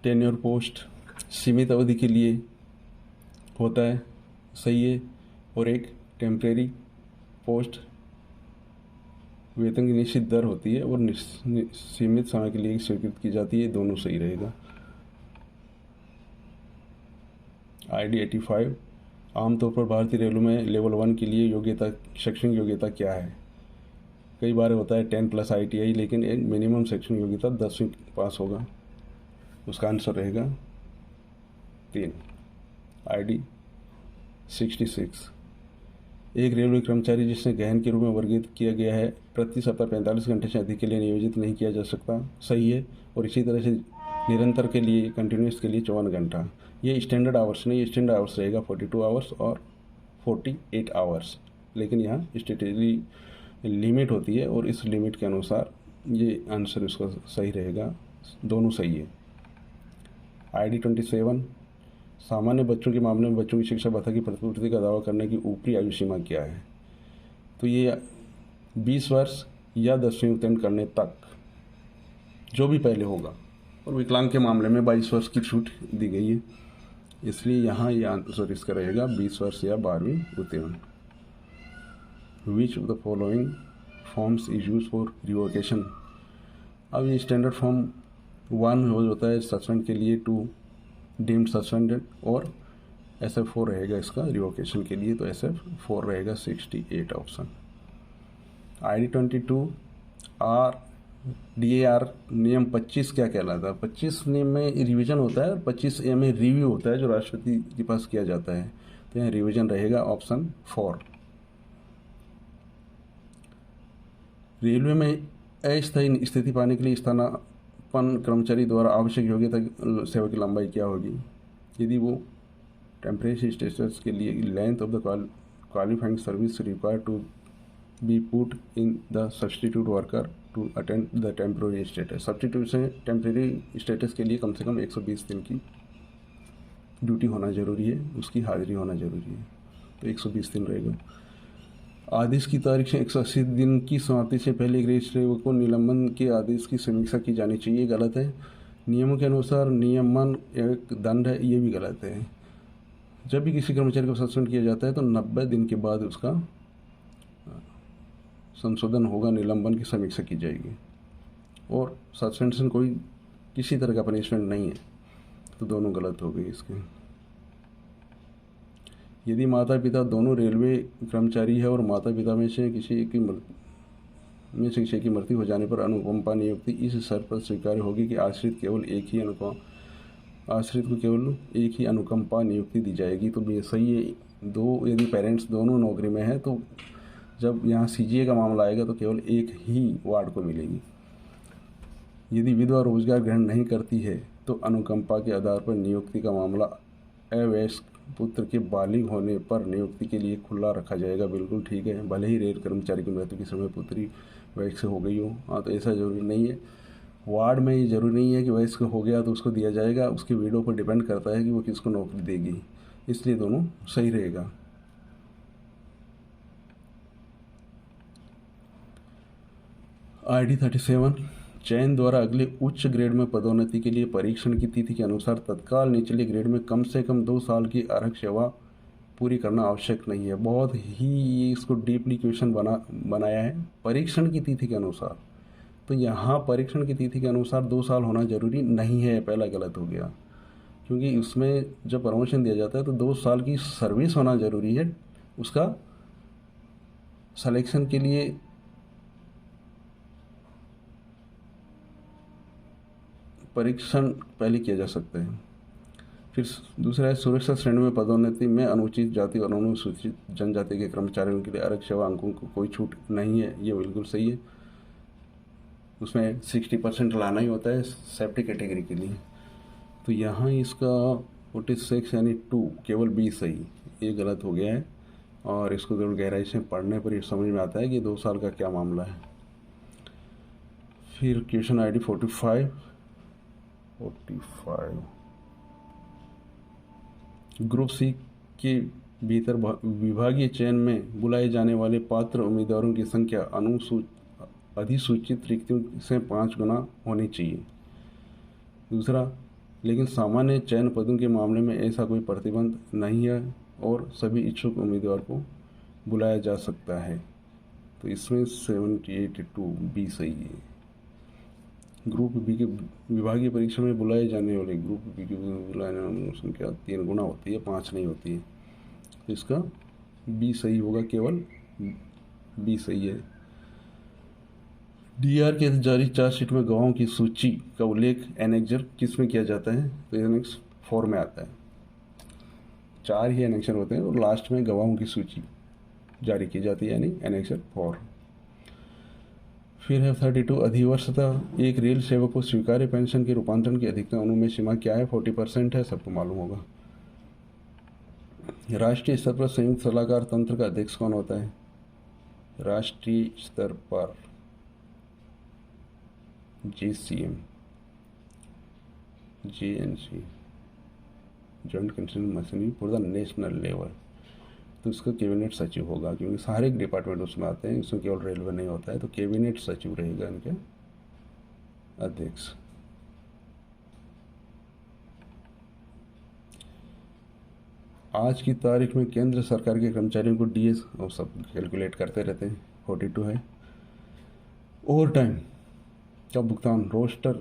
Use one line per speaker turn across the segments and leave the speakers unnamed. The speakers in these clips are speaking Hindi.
टेन्योर पोस्ट सीमित अवधि के लिए होता है, सही है। और एक टेम्परेरी पोस्ट वेतन की निश्चित दर होती है और सीमित समय के लिए स्वीकृत की जाती है, दोनों सही रहेगा। ID 85 आमतौर पर भारतीय रेलवे में लेवल 1 के लिए योग्यता, शैक्षणिक योग्यता क्या है? कई बार होता है 10+ ITI, लेकिन एक मिनिमम शैक्षणिक योग्यता 10वीं पास होगा। उसका आंसर रहेगा 3। ID 66 एक रेलवे कर्मचारी जिसने गहन के रूप में वर्गीकृत किया गया है, प्रति सप्ताह 45 घंटे से अधिक के लिए नियोजित नहीं किया जा सकता, सही है। और इसी तरह से निरंतर के लिए, कंटिन्यूस के लिए 54 घंटा। ये स्टैंडर्ड आवर्स नहीं, स्टैंडर्ड आवर्स रहेगा 42 आवर्स और 48 आवर्स, लेकिन यहाँ स्टैट्यूटरी लिमिट होती है और इस लिमिट के अनुसार ये आंसर इसका सही रहेगा, दोनों सही है। ID 27 सामान्य बच्चों के मामले में बच्चों की शिक्षा भत्ता की प्रतिपूर्ति का दावा करने की ऊपरी आयु सीमा क्या है? तो ये 20 वर्ष या 10वीं उत्तीर्ण करने तक, जो भी पहले होगा। और विकलांग के मामले में 22 वर्ष की छूट दी गई है, इसलिए यहाँ ये आंसर इसका रहेगा 20 वर्ष या 12वीं उत्तीर्ण। Which of the following forms is use for revocation? अब ये स्टैंडर्ड फॉर्म 1 होता है सस्पेंड के लिए, 2 डीम्ड सस्पेंडेड, और SF4 रहेगा इसका रिवोकेशन के लिए, तो SF4 रहेगा 68 ऑप्शन। ID 22 DAR नियम 25 क्या कहलाता है? 25 नियम में रिवीजन होता है और 25A में रिव्यू होता है, जो राष्ट्रपति के पास किया जाता है, तो यहाँ रिवीजन रहेगा ऑप्शन 4। रेलवे में अस्थायी स्थिति पाने के लिए स्थानापन्न कर्मचारी द्वारा आवश्यक योग्यता सेवा की लंबाई क्या होगी? यदि वो टेम्परेरी स्टेटस के लिए length of the qualifying service required to be put in the substitute worker to attend the temporary status. Substitute से टेम्परेरी स्टेटस के लिए कम से कम 120 दिन की ड्यूटी होना जरूरी है, उसकी हाजिरी होना जरूरी है, तो 120 दिन रहेगा। आदेश की तारीख से 180 दिन की समाप्ति से पहले ग्रेजुएट को निलंबन के आदेश की समीक्षा की जानी चाहिए, गलत है। नियमों के अनुसार नियमन एक दंड है, ये भी गलत है। जब भी किसी कर्मचारी को सस्पेंड किया जाता है तो 90 दिन के बाद उसका संशोधन होगा, निलंबन की समीक्षा की जाएगी, और सस्पेंशन कोई किसी तरह का पनिशमेंट नहीं है, तो दोनों गलत हो गए इसके। यदि माता पिता दोनों रेलवे कर्मचारी है और माता पिता में से किसी एक की मृत्यु हो जाने पर अनुकंपा नियुक्ति इस शर्त पर स्वीकार्य होगी कि आश्रित को केवल एक ही अनुकंपा नियुक्ति दी जाएगी, तो ये सही है। यदि पेरेंट्स दोनों नौकरी में हैं तो जब यहाँ CGA का मामला आएगा तो केवल एक ही वार्ड को मिलेगी। यदि विधवा रोजगार ग्रहण नहीं करती है तो अनुकंपा के आधार पर नियुक्ति का मामला अवयस्क पुत्र के बालिग होने पर नियुक्ति के लिए खुला रखा जाएगा, बिल्कुल ठीक है। भले ही रेल कर्मचारी की मृत्यु के समय पुत्री वयस्क हो गई हो, हाँ, तो ऐसा जरूरी नहीं है। वार्ड में ये जरूरी नहीं है कि वयस्क हो गया तो उसको दिया जाएगा, उसकी विडो पर डिपेंड करता है कि वो किसको नौकरी देगी, इसलिए दोनों सही रहेगा। ID 37 चयन द्वारा अगले उच्च ग्रेड में पदोन्नति के लिए परीक्षण की तिथि के अनुसार तत्काल निचले ग्रेड में कम से कम 2 साल की आरक्षक सेवा पूरी करना आवश्यक नहीं है। बहुत ही इसको डीपली क्वेश्चन बनाया है परीक्षण की तिथि के अनुसार, तो यहाँ परीक्षण की तिथि के अनुसार 2 साल होना जरूरी नहीं है, पहला गलत हो गया, क्योंकि उसमें जब प्रमोशन दिया जाता है तो 2 साल की सर्विस होना जरूरी है, उसका सिलेक्शन के लिए परीक्षण पहले किया जा सकता है। फिर दूसरा है सुरक्षा श्रेणी में पदोन्नति में अनुसूचित जाति और अनुसूचित जनजाति के कर्मचारियों के लिए आरक्षक सेवा अंकों को कोई छूट नहीं है, ये बिल्कुल सही है। उसमें 60% लाना ही होता है सेफ्टी कैटेगरी के लिए, तो यहाँ इसका 46 यानी 2 केवल 20 सही, ये गलत हो गया है। और इसको जरूर गहराई से पढ़ने पर ये समझ में आता है कि 2 साल का क्या मामला है। फिर क्वेश्चन ID 45 ग्रुप C के भीतर विभागीय चयन में बुलाए जाने वाले पात्र उम्मीदवारों की संख्या अधिसूचित रिक्तियों से 5 गुना होनी चाहिए। दूसरा, लेकिन सामान्य चयन पदों के मामले में ऐसा कोई प्रतिबंध नहीं है और सभी इच्छुक उम्मीदवार को बुलाया जा सकता है। तो इसमें 78(2) बी सही है। ग्रुप बी के विभागीय परीक्षा में बुलाए जाने वाले ग्रुप बी के बुलाने वालों की संख्या 3 गुना होती है, 5 नहीं होती है। तो इसका बी सही होगा, केवल बी सही है। डीआर के जारी चार्जशीट में गवाहों की सूची का उल्लेख एनेक्जर किस में किया जाता है? तो एनेक्स 4 में आता है। 4 ही एनेक्शन होते हैं और लास्ट में गवाहों की सूची जारी की जाती है, यानी एनेक्सर 4। फिर है 32 अधिवर्षता एक रेल सेवक को स्वीकार्य पेंशन के रूपांतरण की अधिकतम अनुमेय सीमा क्या है? 40% है, सबको मालूम होगा। राष्ट्रीय स्तर पर संयुक्त सलाहकार तंत्र का अध्यक्ष कौन होता है? राष्ट्रीय स्तर पर JCM, JNC, joint control machinery for the national level. तो उसका कैबिनेट सचिव होगा, क्योंकि सारे डिपार्टमेंट उसमें आते हैं, इसमें केवल रेलवे नहीं होता है। तो कैबिनेट सचिव रहेगा इनके अध्यक्ष। आज की तारीख में केंद्र सरकार के कर्मचारियों को डीएस और सब कैलकुलेट करते रहते हैं, 42 है। ओवर टाइम का भुगतान रोस्टर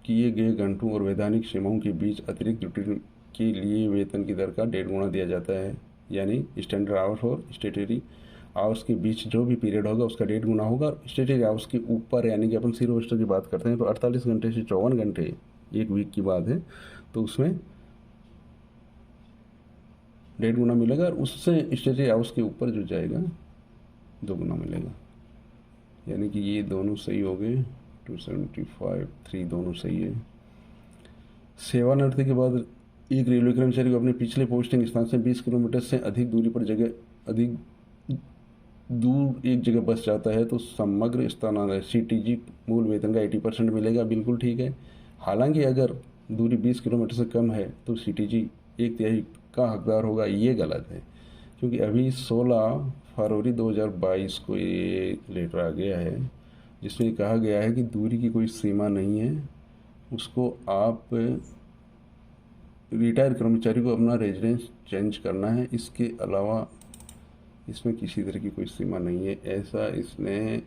किए गए घंटों और वैधानिक सीमाओं के बीच अतिरिक्त ड्यूटी के लिए वेतन की दर का 1.5 गुना दिया जाता है, यानी स्टैंडर्ड आवर्स और स्टेटरी आवर्स के बीच जो भी पीरियड होगा उसका 1.5 गुना होगा। स्टेटरी आवर्स के ऊपर, यानी कि अपन सी रोस्टर की बात करते हैं तो 48 घंटे से 54 घंटे एक वीक की बात है, तो उसमें 1.5 गुना मिलेगा। और उससे स्टेटरी आवर्स के ऊपर जो जाएगा 2 गुना मिलेगा, यानी कि ये दोनों सही हो गए। 275, 3 दोनों सही है। सेवानिवृत्ति के बाद एक रेलवे कर्मचारी को अपने पिछले पोस्टिंग स्थान से 20 किलोमीटर से अधिक दूरी पर अधिक दूर एक जगह बस जाता है तो समग्र स्थानांतरण CTG मूल वेतन का 80% मिलेगा, बिल्कुल ठीक है। हालांकि अगर दूरी 20 किलोमीटर से कम है तो CTG 1/3 का हकदार होगा, ये गलत है, क्योंकि अभी 16 फरवरी 2022 को ये लेटर आ गया है जिसमें कहा गया है कि दूरी की कोई सीमा नहीं है, उसको आप रिटायर कर्मचारी को अपना रेजिडेंस चेंज करना है, इसके अलावा इसमें किसी तरह की कोई सीमा नहीं है। ऐसा इसने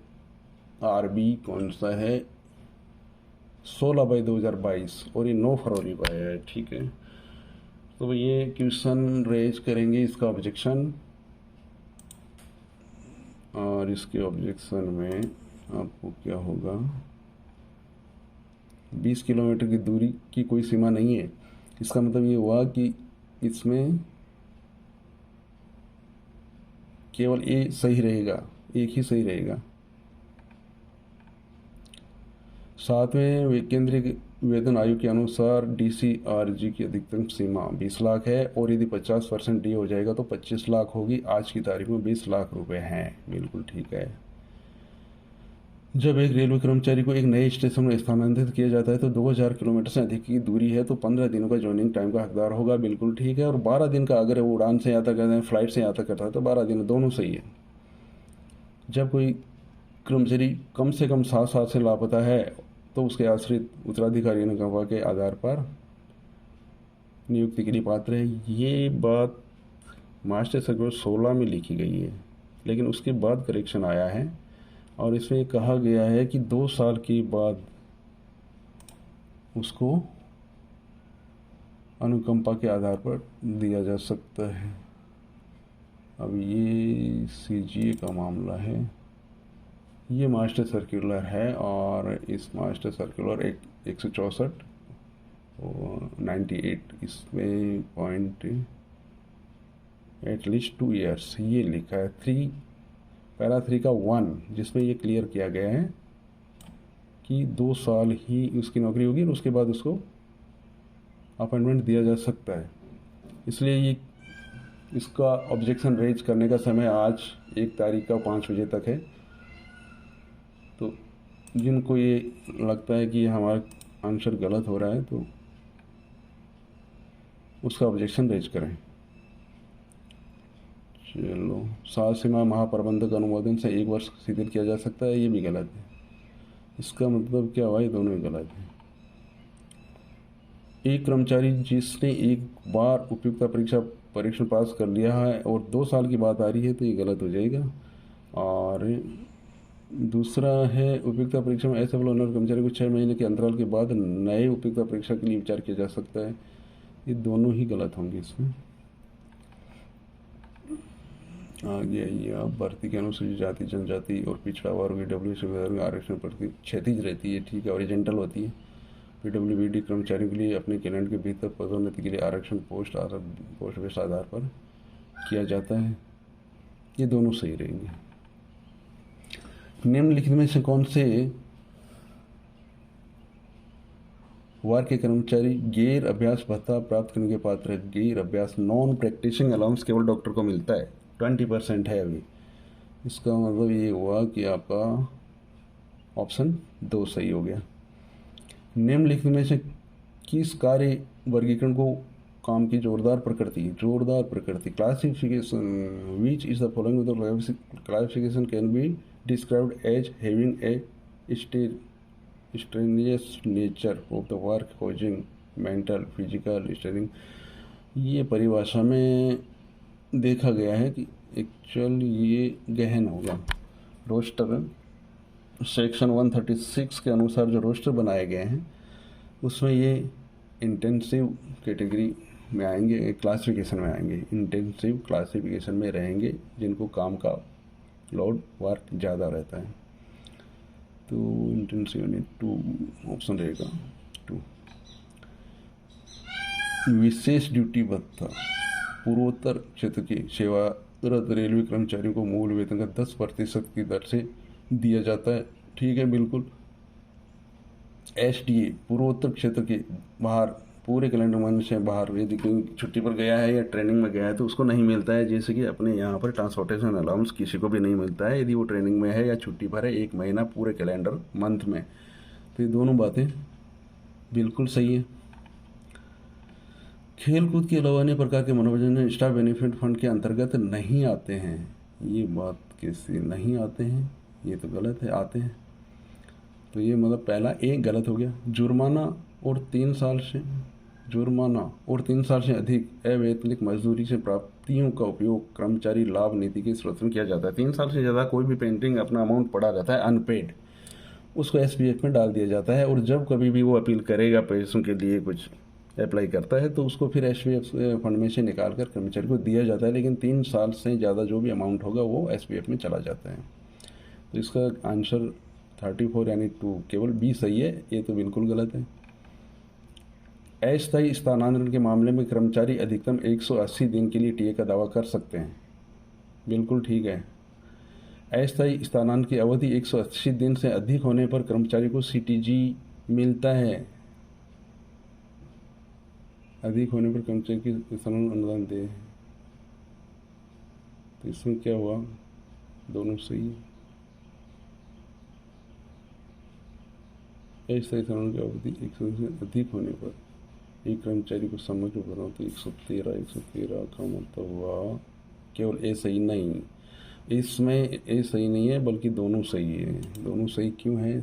RB कौन सा है 16/2022 और ये 9 फरवरी को आया है, ठीक है। तो ये क्वेश्चन रेज करेंगे इसका ऑब्जेक्शन, और इसके ऑब्जेक्शन में आपको क्या होगा, 20 किलोमीटर की दूरी की कोई सीमा नहीं है। इसका मतलब ये हुआ कि इसमें केवल ए सही रहेगा, एक ही सही रहेगा। 7वें केंद्रीय वेतन आयोग के अनुसार DCRG की अधिकतम सीमा 20 लाख है, और यदि 50% डी हो जाएगा तो 25 लाख होगी। आज की तारीख में 20 लाख रुपए हैं, बिल्कुल ठीक है। जब एक रेलवे कर्मचारी को एक नए स्टेशन में स्थानांतरित किया जाता है तो 2000 किलोमीटर से अधिक की दूरी है तो 15 दिनों का ज्वाइनिंग टाइम का हकदार होगा, बिल्कुल ठीक है। और 12 दिन का अगर वो उड़ान से यात्रा करता है, फ्लाइट से यात्रा करता है तो 12 दिन, दोनों सही है। जब कोई कर्मचारी कम से कम 7 साल से लापता है तो उसके आश्रित उत्तराधिकारी ने गवाह के आधार पर नियुक्ति के लिए पात्र है। ये बात मास्टर सर्कुलर 16 में लिखी गई है, लेकिन उसके बाद करेक्शन आया है और इसमें कहा गया है कि 2 साल के बाद उसको अनुकंपा के आधार पर दिया जा सकता है। अब ये CGA का मामला है, ये मास्टर सर्कुलर है और इस मास्टर सर्कुलर 164 और 98 इसमें पॉइंट एटलीस्ट 2 ईयर्स ये लिखा है। 3 पैरा 3 का 1 जिसमें ये क्लियर किया गया है कि 2 साल ही उसकी नौकरी होगी और उसके बाद उसको अपॉइंटमेंट दिया जा सकता है। इसलिए ये इसका ऑब्जेक्शन रेज करने का समय आज 1 तारीख का 5 बजे तक है। तो जिनको ये लगता है कि हमारा आंसर गलत हो रहा है तो उसका ऑब्जेक्शन रेज करें। चलो, 7 सीमा महाप्रबंधक अनुमोदन से 1 वर्ष शिथिल किया जा सकता है, ये भी गलत है। इसका मतलब क्या हुआ, ये दोनों ही गलत है। एक कर्मचारी जिसने एक बार उपयुक्तता परीक्षण पास कर लिया है और 2 साल की बात आ रही है तो ये गलत हो जाएगा। और दूसरा है उपयुक्तता परीक्षा में असफल होने वाले कर्मचारी को 6 महीने के अंतराल के बाद नए उपयुक्तता परीक्षा के लिए विचार किया जा सकता है। ये दोनों ही गलत होंगे इसमें। आगे आइए आप, भर्ती के अनुसूचित जाति जनजाति और पिछड़ा वर्ग ईडब्ल्यूएस आरक्षण प्रति क्षैतिज रहती है, ठीक है, ओरिजेंटल होती है। पीडब्ल्यूबीडी कर्मचारियों के लिए अपने कैलेंडर के भीतर पदोन्नति के लिए आरक्षण पोस्ट बेस आधार पर किया जाता है। ये दोनों सही रहेंगे। निम्नलिखित में से कौन से वर्ग के कर्मचारी गैर अभ्यास भत्ता प्राप्त करने के पात्र है? गैर अभ्यास नॉन प्रैक्टिसिंग अलाउंस केवल डॉक्टर को मिलता है, 20% है अभी। इसका मतलब ये हुआ कि आपका ऑप्शन 2 सही हो गया। निम्नलिखित में से किस कार्य वर्गीकरण को काम की जोरदार प्रकृति classification which is the following classification can be described as having a strenuous nature of the work causing mental physical straining. ये परिभाषा में देखा गया है कि एक्चुअल ये गहन होगा। रोस्टर सेक्शन 136 के अनुसार जो रोस्टर बनाए गए हैं उसमें ये इंटेंसिव कैटेगरी में आएंगे, क्लासिफिकेशन में आएंगे, इंटेंसिव क्लासिफिकेशन में रहेंगे जिनको काम का लोड वर्क ज़्यादा रहता है। तो इंटेंसिव यानी 2 ऑप्शन रहेगा 2। विशेष ड्यूटी भत्ता पूर्वोत्तर क्षेत्र के सेवारत रेलवे कर्मचारियों को मूल वेतन का 10% की दर से दिया जाता है, ठीक है, बिल्कुल। एसडीए पूर्वोत्तर क्षेत्र के बाहर पूरे कैलेंडर महीने से बाहर यदि कोई छुट्टी पर गया है या ट्रेनिंग में गया है तो उसको नहीं मिलता है। जैसे कि अपने यहाँ पर ट्रांसपोर्टेशन अलाउंस किसी को भी नहीं मिलता है यदि वो ट्रेनिंग में है या छुट्टी पर है 1 महीना पूरे कैलेंडर मंथ में। तो ये दोनों बातें बिल्कुल सही है। खेल कूद के अलावा अन्य प्रकार के मनोरंजन स्टाफ बेनिफिट फंड के अंतर्गत नहीं आते हैं। ये बात कैसे नहीं आते हैं? ये तो गलत है, आते हैं। तो ये मतलब पहला एक गलत हो गया। जुर्माना और 3 साल से अधिक अवैतनिक मजदूरी से प्राप्तियों का उपयोग कर्मचारी लाभ नीति के स्रोत में किया जाता है। 3 साल से ज़्यादा कोई भी पेंटिंग अपना अमाउंट पड़ा रहता है अनपेड, उसको एसपीएफ में डाल दिया जाता है और जब कभी भी वो अपील करेगा पैसों के लिए कुछ अप्लाई करता है तो उसको फिर एसपीएफ फंड में से निकाल कर कर्मचारी को दिया जाता है। लेकिन 3 साल से ज़्यादा जो भी अमाउंट होगा वो एसपीएफ में चला जाता है। तो इसका आंसर 34 यानी 2 केवल बी सही है, ये तो बिल्कुल गलत है। अस्थायी स्थानांतरण के मामले में कर्मचारी अधिकतम 180 दिन के लिए टीए का दावा कर सकते हैं, बिल्कुल ठीक है। अस्थायी स्थानांतरण की अवधि 180 दिन से अधिक होने पर कर्मचारी को सीटीजी मिलता है। अधिक होने पर कर्मचारी की स्थानांतरण अनुदान दे। तो इसमें क्या हुआ? दोनों सही है। अस्थायी स्थानांतरण की अवधि 180 से अधिक होने पर एक कर्मचारी को समग्र बनाओ तो 113 का मतलब हुआ केवल ए सही नहीं, इसमें ए सही नहीं है बल्कि दोनों सही है। दोनों सही क्यों है?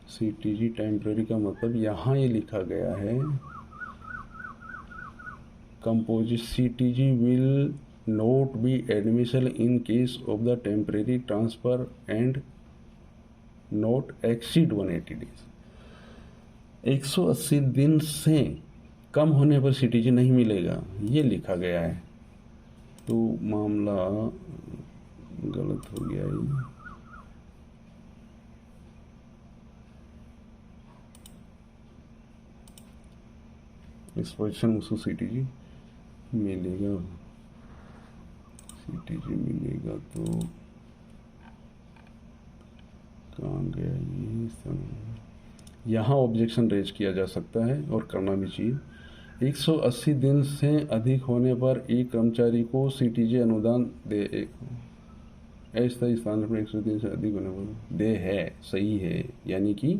सीटीजी टेम्पररी का मतलब यहाँ ये लिखा गया है composite CTG will not be admission in case of the temporary transfer and not exceed 180 days. 180 दिन से कम होने पर सीटीजी नहीं मिलेगा, ये लिखा गया है। तो मामला गलत हो गया ये। इस पोजिशन में उसको सीटीजी मिलेगा, तो कहाँ गया ये? यहाँ ऑब्जेक्शन रेज किया जा सकता है और करना भी चाहिए। 180 दिन से अधिक होने पर एक कर्मचारी को सीटीजी अनुदान दे। अस्थायी स्थान पर 180 दिन से अधिक होने पर दे है, सही है, यानी कि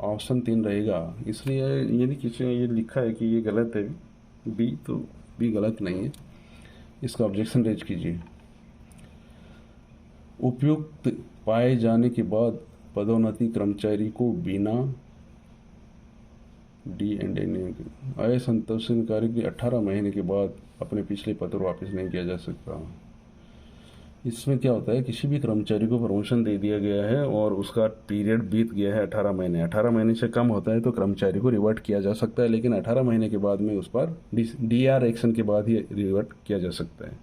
ऑप्शन 3 रहेगा। इसलिए यदि किसी ने ये लिखा है कि ये गलत है बी, तो बी गलत नहीं है, इसका ऑब्जेक्शन रेज कीजिए। उपयुक्त पाए जाने के बाद पदोन्नति कर्मचारी को बिना D&A नियम के असंतोषजनक कार्य के 18 महीने के बाद अपने पिछले पद पर वापस नहीं किया जा सकता। इसमें क्या होता है, किसी भी कर्मचारी को प्रमोशन दे दिया गया है और उसका पीरियड बीत गया है 18 महीने, 18 महीने से कम होता है तो कर्मचारी को रिवर्ट किया जा सकता है, लेकिन 18 महीने के बाद में उस पर DR एक्शन के बाद ही रिवर्ट किया जा सकता है।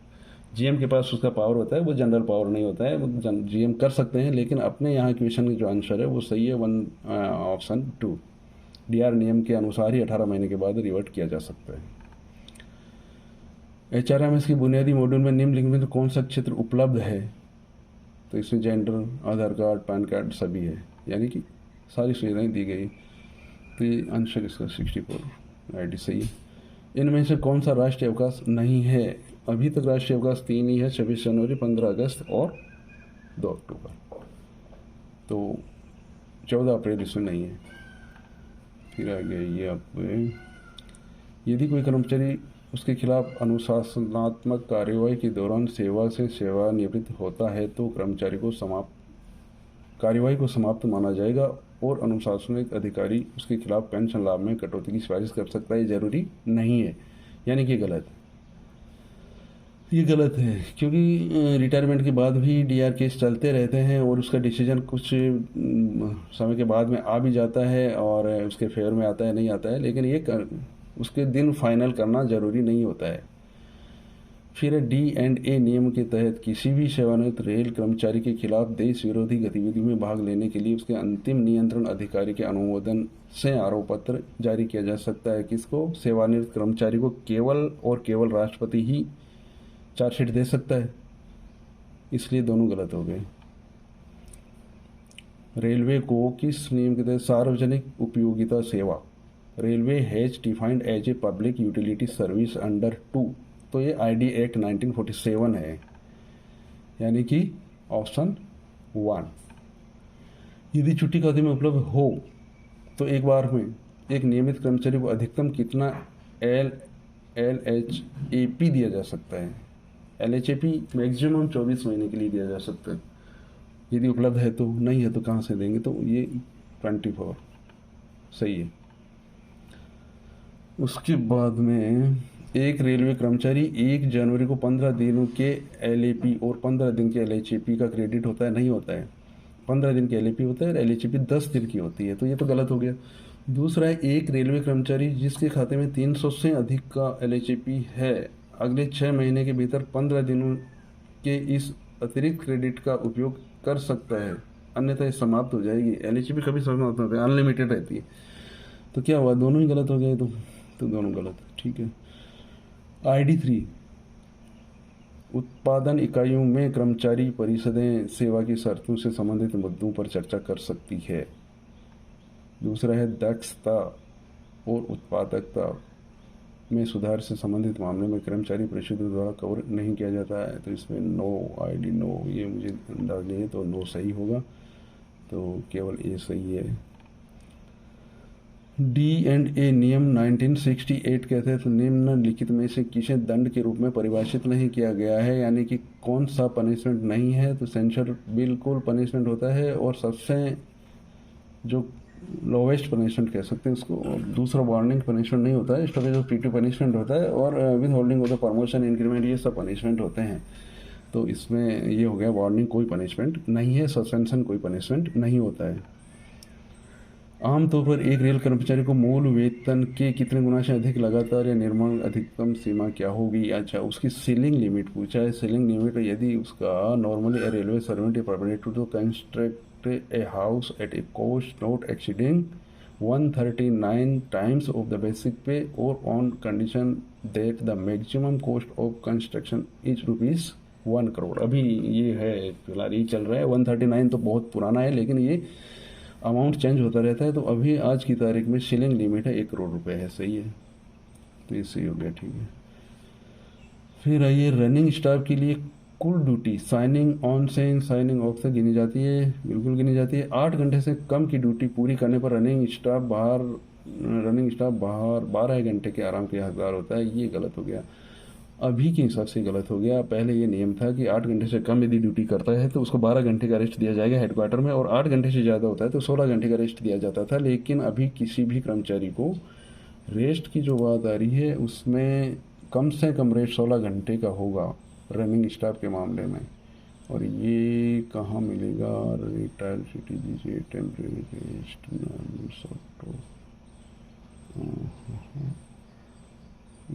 GM के पास उसका पावर होता है, वो जनरल पावर नहीं होता है, वो GM कर सकते हैं, लेकिन अपने यहाँ क्वेश्चन जो आंसर है वो सही है, ऑप्शन 2 DR नियम के अनुसार ही 18 महीने के बाद रिवर्ट किया जा सकता है। HRMS की बुनियादी मॉड्यूल में निम्नलिखित में कौन सा क्षेत्र उपलब्ध है? तो इसमें जेंडर, आधार कार्ड, पैन कार्ड सभी है, यानी कि सारी सुविधाएं दी गई। तो ये आंसर इसका 64 ID सही है। इनमें से कौन सा राष्ट्रीय अवकाश नहीं है? अभी तक राष्ट्रीय अवकाश 3 ही है, 26 जनवरी, 15 अगस्त और 2 अक्टूबर। तो 14 अप्रैल इसमें नहीं है। फिर आ गया ये आप, यदि कोई कर्मचारी उसके खिलाफ अनुशासनात्मक कार्यवाही के दौरान सेवा से सेवानिवृत्त होता है तो कर्मचारी को कार्यवाही को समाप्त माना जाएगा और अनुशासनिक अधिकारी उसके खिलाफ पेंशन लाभ में कटौती की सिफारिश कर सकता है। जरूरी नहीं है, यानी कि ये गलत है, क्योंकि रिटायरमेंट के बाद भी DR केस चलते रहते हैं और उसका डिसीजन कुछ समय के बाद में आ भी जाता है और उसके फेवर में आता है, नहीं आता है, लेकिन ये उसके दिन फाइनल करना जरूरी नहीं होता है। फिर D&A नियम के तहत किसी भी सेवानिवृत्त रेल कर्मचारी के खिलाफ देश विरोधी गतिविधि में भाग लेने के लिए उसके अंतिम नियंत्रण अधिकारी के अनुमोदन से आरोप पत्र जारी किया जा सकता है। किसको? सेवानिवृत्त कर्मचारी को केवल और केवल राष्ट्रपति ही चार्जशीट दे सकता है, इसलिए दोनों गलत हो गए। रेलवे को किस नियम के तहत सार्वजनिक उपयोगिता सेवा, railway has defined as a public utility service under 2, तो ये ID एक्ट 1947 है, यानी कि ऑप्शन 1। यदि छुट्टी खाते में उपलब्ध हो तो एक बार में एक नियमित कर्मचारी को अधिकतम कितना LHAP दिया जा सकता है? LHAP मैक्सिमम 24 महीने के लिए दिया जा सकता है, यदि उपलब्ध है तो। नहीं है तो कहाँ से देंगे? तो ये 24 सही है। उसके बाद में एक रेलवे कर्मचारी 1 जनवरी को 15 दिनों के LAP और 15 दिन के LHAP का क्रेडिट होता है? नहीं होता है। 15 दिन के LAP होता है और LHAP 10 दिन की होती है, तो ये तो गलत हो गया। दूसरा है, एक रेलवे कर्मचारी जिसके खाते में 300 से अधिक का LHAP है अगले 6 महीने के भीतर 15 दिनों के इस अतिरिक्त क्रेडिट का उपयोग कर सकता है, अन्यथा ये समाप्त हो जाएगी। LHAP कभी समाप्त होता है, अनलिमिटेड रहती है। तो क्या हुआ? दोनों ही गलत हो गए। तो दोनों गलत, ठीक है। ID 3 उत्पादन इकाइयों में कर्मचारी परिषदें सेवा की शर्तों से संबंधित मुद्दों पर चर्चा कर सकती है। दूसरा है, दक्षता और उत्पादकता में सुधार से संबंधित मामले में कर्मचारी परिषदों द्वारा कवर नहीं किया जाता है, तो इसमें नो, ID नो, ये मुझे अंदाज नहीं है, तो नो सही होगा, तो केवल ये सही है। D&A नियम 1968 के तहत निम्नलिखित में से किसे दंड के रूप में परिभाषित नहीं किया गया है, यानी कि कौन सा पनिशमेंट नहीं है? तो सेंसर बिल्कुल पनिशमेंट होता है और सबसे जो लोवेस्ट पनिशमेंट कह सकते हैं उसको। दूसरा वार्निंग पनिशमेंट नहीं होता है, स्टॉपेज ऑफ ड्यूटी पनिशमेंट होता है, और with holding of the promotion, increment, ये सब पनिशमेंट होते हैं। तो इसमें ये हो गया, वार्निंग कोई पनिशमेंट नहीं है, सस्पेंशन कोई पनिशमेंट नहीं होता है। आमतौर पर एक रेल कर्मचारी को मूल वेतन के कितने गुना से अधिक लगातार या निर्माण अधिकतम सीमा क्या होगी? अच्छा, उसकी सीलिंग लिमिट पूछा है। सीलिंग लिमिट, यदि उसका normally a railway servant permitted to construct a house at a cost not exceeding 139 times of the basic pay और on condition that the maximum cost of construction is ₹1 crore. अभी ये है, फिलहाल ये चल रहा है। 139 तो बहुत पुराना है, लेकिन ये अमाउंट चेंज होता रहता है। तो अभी आज की तारीख में सीलिंग लिमिट है ₹1 करोड़ है, सही है, तो ये सही हो गया, ठीक है। फिर आइए, रनिंग स्टाफ के लिए कुल ड्यूटी साइनिंग ऑन से साइनिंग ऑफ से गिनी जाती है? बिल्कुल गिनी जाती है। 8 घंटे से कम की ड्यूटी पूरी करने पर रनिंग स्टाफ बाहर 12 घंटे के आराम के हकदार होता है, ये गलत हो गया। अभी के हिसाब से गलत हो गया। पहले ये नियम था कि 8 घंटे से कम यदि ड्यूटी करता है तो उसको 12 घंटे का रेस्ट दिया जाएगा हेडक्वार्टर में, और 8 घंटे से ज़्यादा होता है तो 16 घंटे का रेस्ट दिया जाता था। लेकिन अभी किसी भी कर्मचारी को रेस्ट की जो बात आ रही है उसमें कम से कम रेस्ट 16 घंटे का होगा रनिंग स्टाफ के मामले में। और ये कहाँ मिलेगा? रिटायर्ड सिटी दीजिए टेम्प्रेरी रेस्ट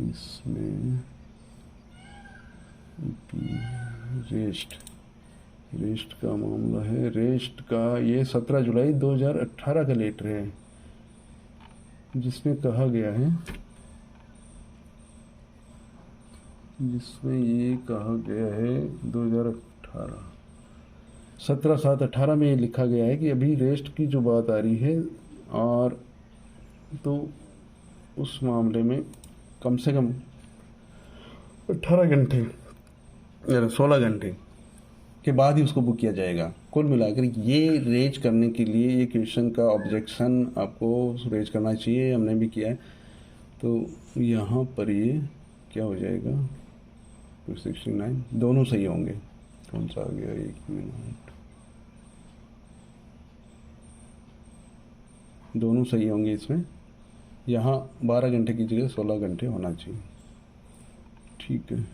इसमें रेस्ट का मामला है। रेस्ट का ये 17 जुलाई 2018 का लेटर है जिसमें कहा गया है, जिसमें ये कहा गया है 2018 17/7/18 में ये लिखा गया है कि अभी रेस्ट की जो बात आ रही है, और तो उस मामले में कम से कम 18 घंटे या 16 घंटे के बाद ही उसको बुक किया जाएगा। कुल मिलाकर ये रेज करने के लिए ये क्वेश्चन का ऑब्जेक्शन आपको रेज करना चाहिए, हमने भी किया है। तो यहाँ पर ये क्या हो जाएगा? 269 दोनों सही होंगे। कौन सा आ गया? 1 मिनट, दोनों सही होंगे इसमें। यहाँ 12 घंटे की जगह 16 घंटे होना चाहिए। ठीक है।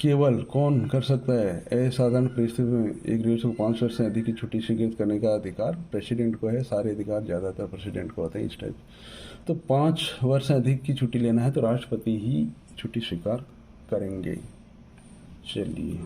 केवल कौन कर सकता है? असाधारण परिस्थिति में एक रेट को 5 वर्ष से अधिक की छुट्टी स्वीकृत करने का अधिकार प्रेसिडेंट को है। सारे अधिकार ज़्यादातर प्रेसिडेंट को होते हैं इस टाइप। तो 5 वर्ष से अधिक की छुट्टी लेना है तो राष्ट्रपति ही छुट्टी स्वीकार करेंगे। चलिए।